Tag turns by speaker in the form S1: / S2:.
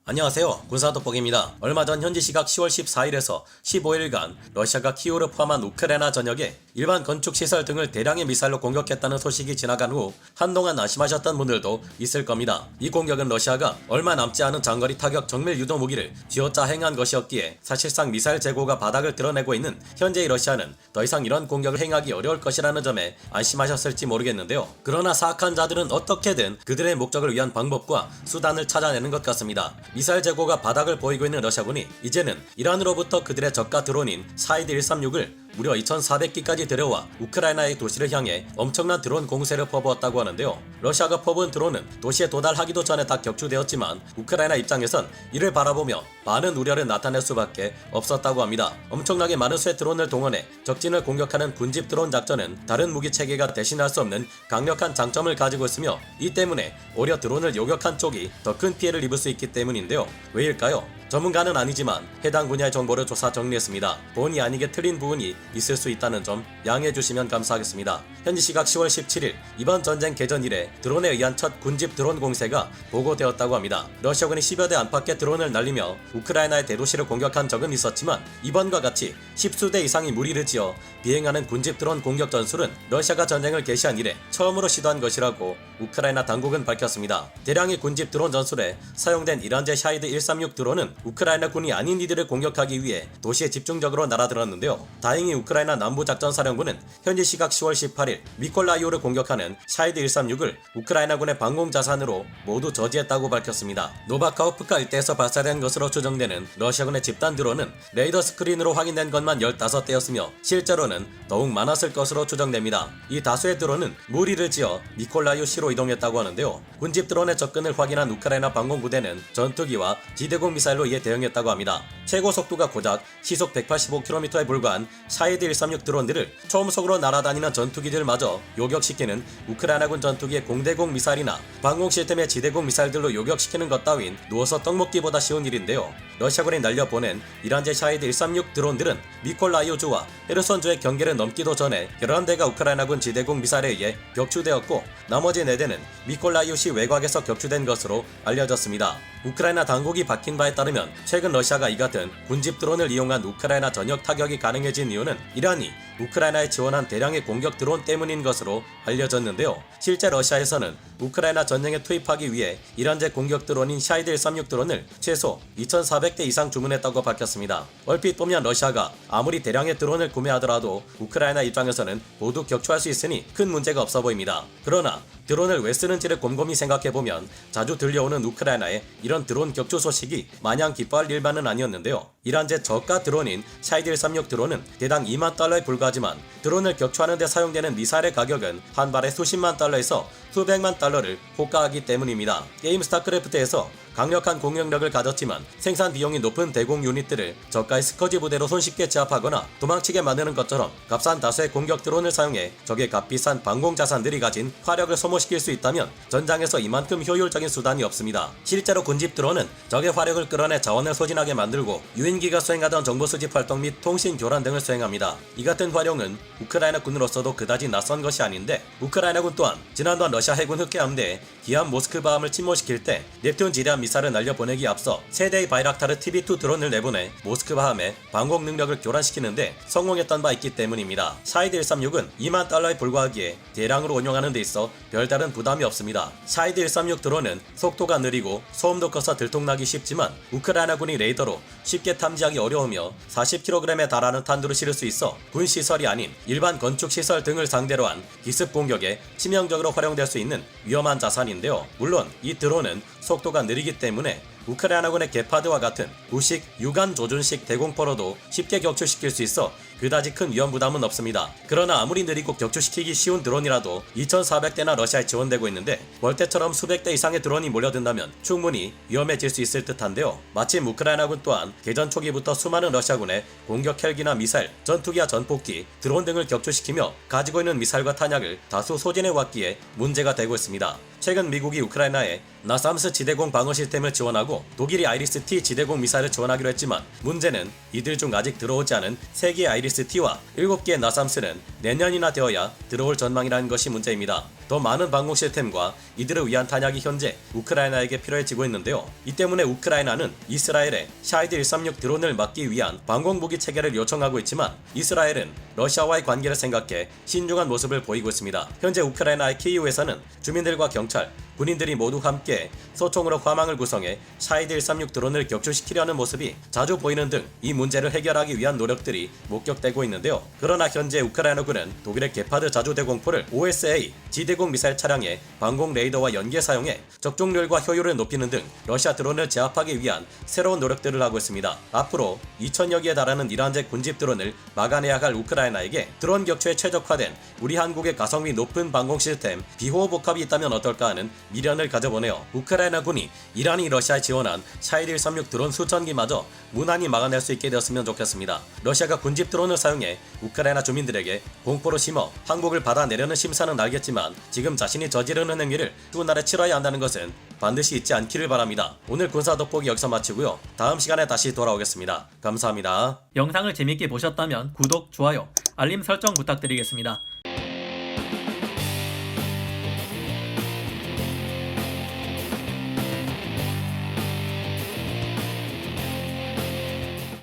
S1: 안녕하세요. 군사돋보기입니다. 얼마 전 현지 시각 10월 14일에서 15일간 러시아가 키우를 포함한 우크라이나 전역에 일반 건축시설 등을 대량의 미사일로 공격했다는 소식이 지나간 후 한동안 안심하셨던 분들도 있을 겁니다. 이 공격은 러시아가 얼마 남지 않은 장거리 타격 정밀 유도 무기를 쥐어짜 행한 것이었기에 사실상 미사일 재고가 바닥을 드러내고 있는 현재의 러시아는 더 이상 이런 공격을 행하기 어려울 것이라는 점에 안심하셨을지 모르겠는데요. 그러나 사악한 자들은 어떻게든 그들의 목적을 위한 방법과 수단을 찾아내는 것 같습니다. 미사일 재고가 바닥을 보이고 있는 러시아군이 이제는 이란으로부터 그들의 저가 드론인 샤히드 136을 무려 2,400기까지 들여와 우크라이나의 도시를 향해 엄청난 드론 공세를 퍼부었다고 하는데요. 러시아가 퍼부은 드론은 도시에 도달하기도 전에 다 격추되었지만 우크라이나 입장에선 이를 바라보며 많은 우려를 나타낼 수밖에 없었다고 합니다. 엄청나게 많은 수의 드론을 동원해 적진을 공격하는 군집 드론 작전은 다른 무기 체계가 대신할 수 없는 강력한 장점을 가지고 있으며 이 때문에 오히려 드론을 요격한 쪽이 더 큰 피해를 입을 수 있기 때문인데요. 왜일까요? 전문가는 아니지만 해당 분야의 정보를 조사 정리했습니다. 본의 아니게 틀린 부분이 있을 수 있다는 점 양해해 주시면 감사하겠습니다. 현지 시각 10월 17일 이번 전쟁 개전 이래 드론에 의한 첫 군집 드론 공세가 보고되었다고 합니다. 러시아군이 10여 대 안팎의 드론을 날리며 우크라이나의 대도시를 공격한 적은 있었지만 이번과 같이 10수대 이상의 무리를 지어 비행하는 군집 드론 공격 전술은 러시아가 전쟁을 개시한 이래 처음으로 시도한 것이라고 우크라이나 당국은 밝혔습니다. 대량의 군집 드론 전술에 사용된 이란제 샤히드 136 드론은 우크라이나 군이 아닌 이들을 공격하기 위해 도시에 집중적으로 날아들었는데요. 다행히 우크라이나 남부작전사령부는 현지 시각 10월 18일 미콜라이오를 공격하는 샤히드 136을 우크라이나군의 방공 자산으로 모두 저지했다고 밝혔습니다. 노바카호프카 일대에서 발사된 것으로 추정되는 러시아군의 집단 드론은 레이더 스크린으로 확인된 것만 15대였으며 실제로는 더욱 많았을 것으로 추정됩니다. 이 다수의 드론은 무리를 지어 미콜라이오 시로 이동했다고 하는데요. 군집 드론의 접근을 확인한 우크라이나 방공부대는 전투기와 지대공 미사일로 이에 대응했다고 합니다. 최고 속도가 고작 시속 185km에 불과한 샤히드 136 드론들을 초음속으로 날아다니는 전투기들마저 요격시키는 우크라이나군 전투기의 공대공 미사일이나 방공 시스템의 지대공 미사일들로 요격시키는 것 따윈 누워서 떡먹기보다 쉬운 일인데요. 러시아군이 날려보낸 이란제 샤히드 136 드론들은 미콜라이오주와 헤르손주의 경계를 넘기도 전에 11대가 우크라이나군 지대공 미사일에 의해 격추되었고 나머지 4대는 미콜라이오시 외곽에서 격추된 것으로 알려졌습니다. 우크라이나 당국이 밝힌 바에 따르면 최근 러시아가 이 같은 군집 드론을 이용한 우크라이나 전역 타격이 가능해진 이유는 이란이 우크라이나에 지원한 대량의 공격 드론 때문인 것으로 알려졌는데요. 실제 러시아에서는 우크라이나 전쟁에 투입하기 위해 이란제 공격 드론인 샤히드 136 드론을 최소 2,400대 이상 주문했다고 밝혔습니다. 얼핏 보면 러시아가 아무리 대량의 드론을 구매하더라도 우크라이나 입장에서는 모두 격추할 수 있으니 큰 문제가 없어 보입니다. 그러나 드론을 왜 쓰는지를 곰곰이 생각해보면 자주 들려오는 우크라이나의 이런 드론 격추 소식이 마냥 기뻐할 일만은 아니었는데요. 이란제 저가 드론인 샤히드 136 드론은 대당 2만 달러에 불과하지만 드론을 격추하는 데 사용되는 미사일의 가격은 한 발에 수십만 달러에서 수백만 달러를 호가하기 때문입니다. 게임 스타크래프트에서 강력한 공격력을 가졌지만 생산 비용이 높은 대공 유닛들을 저가의 스커지 부대로 손쉽게 제압하거나 도망치게 만드는 것처럼 값싼 다수의 공격 드론을 사용해 적의 값비싼 방공 자산들이 가진 화력을 소모시킬 수 있다면 전장에서 이만큼 효율적인 수단이 없습니다. 실제로 군집 드론은 적의 화력을 끌어내 자원을 소진하게 만들고 유인기가 수행하던 정보 수집 활동 및 통신 교란 등을 수행합니다. 이 같은 활용은 우크라이나 군으로서도 그다지 낯선 것이 아닌데 우크라이나군 또한 지난번 러시아 해군 흑해함대에 기함 모스크바함을 침몰시킬 때 넵튠 지대함 미사를 날려보내기에 앞서 세대의 바이락타르 TB2 드론을 내보내 모스크바함의 방공 능력을 교란시키는데 성공했던 바 있기 때문입니다. 샤히드 136은 2만 달러에 불과하기에 대량으로 운용하는 데 있어 별다른 부담이 없습니다. 샤히드 136 드론은 속도가 느리고 소음도 커서 들통나기 쉽지만 우크라이나군이 레이더로 쉽게 탐지하기 어려우며 40kg에 달하는 탄두를 실을 수 있어 군 시설이 아닌 일반 건축 시설 등을 상대로 한 기습 공격에 치명적으로 활용될 수 있는 위험한 자산인데요. 물론 이 드론은 속도가 느리기 때문에 우크라이나군의 게파드와 같은 구식 유관 조준식 대공포로도 쉽게 격추시킬 수 있어 그다지 큰 위험 부담은 없습니다. 그러나 아무리 느리고 격추시키기 쉬운 드론이라도 2,400대나 러시아에 지원되고 있는데 월대처럼 수백 대 이상의 드론이 몰려든다면 충분히 위험해질 수 있을 듯한데요. 마침 우크라이나군 또한 개전 초기부터 수많은 러시아군의 공격 헬기나 미사일, 전투기와 전폭기, 드론 등을 격추시키며 가지고 있는 미사일과 탄약을 다수 소진해왔기에 문제가 되고 있습니다. 최근 미국이 우크라이나에 나삼스 지대공 방어 시스템을 지원하고 독일이 아이리스-T 지대공 미사일을 지원하기로 했지만 문제는 이들 중 아직 들어오지 않은 3개의 아이리스-T와 7개의 나삼스는 내년이나 되어야 들어올 전망이라는 것이 문제입니다. 더 많은 방공 시스템과 이들을 위한 탄약이 현재 우크라이나에게 필요해지고 있는데요. 이 때문에 우크라이나는 이스라엘의 샤이드 136 드론을 막기 위한 방공무기 체계를 요청하고 있지만 이스라엘은 러시아와의 관계를 생각해 신중한 모습을 보이고 있습니다. 현재 우크라이나의 키이우에서는 주민들과 경찰, 군인들이 모두 함께 소총으로 화망을 구성해 샤이드 136 드론을 격추시키려는 모습이 자주 보이는 등 이 문제를 해결하기 위한 노력들이 목격되고 있는데요. 그러나 현재 우크라이나군은 독일의 게파드 자주대 공포를 OSA 지대공 미사일 차량의 방공 레이더와 연계 사용해 적중률과 효율을 높이는 등 러시아 드론을 제압하기 위한 새로운 노력들을 하고 있습니다. 앞으로 2000여 개에 달하는 이란제 군집 드론을 막아내야 할 우크라이나에게 드론 격추에 최적화된 우리 한국의 가성비 높은 방공 시스템 비호호 복합이 있다면 어떨까 하는 미련을 가져보네요. 우크라이나군이 이란이 러시아에 지원한 샤이드 136 드론 수천 기마저 무난히 막아낼 수 있게 되었으면 좋겠습니다. 러시아가 군집 드론을 사용해 우크라이나 주민들에게 공포로 심어 항복을 받아내려는 심사는 알겠지만 지금 자신이 저지르는 행위를 훗날에 치러야 한다는 것은 반드시 잊지 않기를 바랍니다. 오늘 군사 돋보기 여기서 마치고요. 다음 시간에 다시 돌아오겠습니다. 감사합니다.
S2: 영상을 재밌게 보셨다면 구독, 좋아요, 알림 설정 부탁드리겠습니다.